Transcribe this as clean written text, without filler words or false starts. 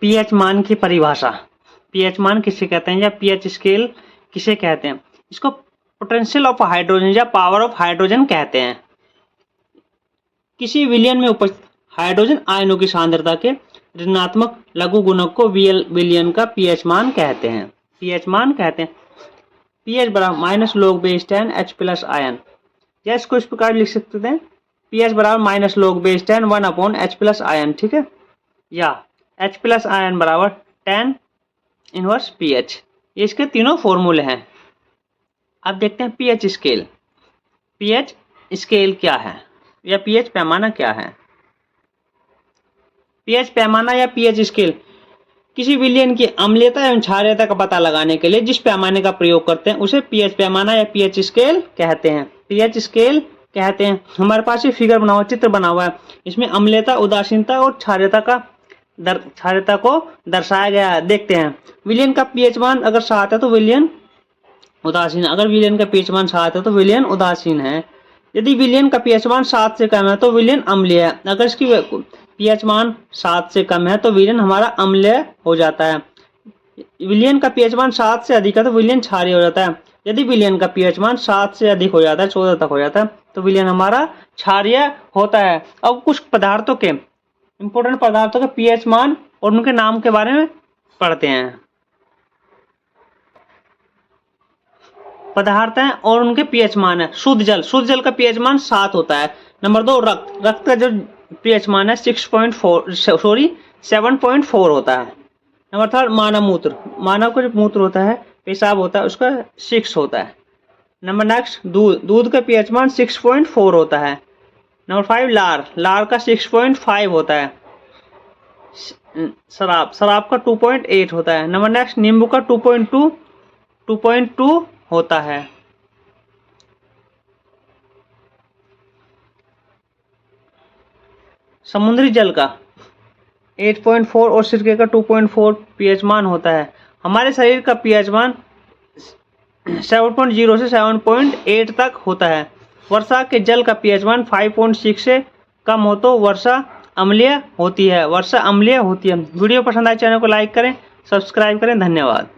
PH मान की परिभाषा, पीएच मान किसे कहते हैं या पीएच स्केल किसे कहते हैं? इसको पोटेंशियल ऑफ हाइड्रोजन या पावर ऑफ हाइड्रोजन कहते हैं। किसी विलयन में उपस्थित हाइड्रोजन आयनों की सांद्रता के ऋणात्मक लघु गुणक को विलयन का पीएच मान कहते हैं। पीएच मान कहते हैं पीएच बराबर minus log base 10 H plus ion, या इसको इस प्रकार लिख सकते हैं पीएच बराबर minus log base 10 1 upon H plus ion, ठीक है, या H प्लस आयन बराबर 10 इनवर्स पीएच। ये इसके तीनों फॉर्मूले हैं। अब देखते हैं पीएच स्केल। पीएच स्केल क्या है या पीएच पैमाना क्या है? पीएच पैमाना या पीएच स्केल किसी विलयन की अम्लीयता एवं क्षारीयता का पता लगाने के लिए जिस पैमाने का प्रयोग करते हैं उसे पीएच पैमाना या पीएच स्केल कहते हैं। पीएच स्केल कहते हैं। हमारे पास ये फिगर बना हुआ, चित्र बना हुआ है, इसमें अम्लीयता, उदासीनता और क्षारीयता को दर्शाया गया है। देखते हैं विलयन का पीएच मान अगर 7 है तो विलयन उदासीन, अगर विलयन का पीएच मान 7 है तो विलयन उदासीन है। यदि विलयन का पीएच मान 7 से कम है तो विलयन अम्लीय है। अगर इसकी पीएच मान 7 से कम है तो विलयन हमारा अम्लीय हो जाता है। विलयन का पीएच मान 7 से अधिक है तो विलयन क्षारीय हो जाता है। यदि विलयन का पीएच मान 7 से अधिक हो जाता है, 14 तक हो जाता है, तो विलयन हमारा क्षारीय होता है। अब कुछ पदार्थों के, इंपॉर्टेंट पदार्थों के पीएच मान और उनके नाम के बारे में पढ़ते हैं। पदार्थ हैं और उनके पीएच मान है। शुद्ध जल का पीएच मान 7 होता है। नंबर 2 रक्त का जो पीएच मान है 7.4 होता है। नंबर 3 मानव का जो मूत्र होता है, पेशाब होता है, उसका 6 होता है। नंबर नेक्स्ट दूध का पीएच मान 6.4 होता है। नंबर 5 लार का 6.5 होता है। शराब का 2.8 होता है। नंबर नेक्स्ट नींबू का 2.2 होता है। समुद्री जल का 8.4 और सिरके का 2.4 पीएच मान होता है। हमारे शरीर का पीएच मान 7.0 से 7.8 तक होता है। वर्षा के जल का पीएच मान 5.6 से कम हो तो वर्षा अम्लीय होती है। वीडियो पसंद आए चैनल को लाइक करें, सब्सक्राइब करें। धन्यवाद।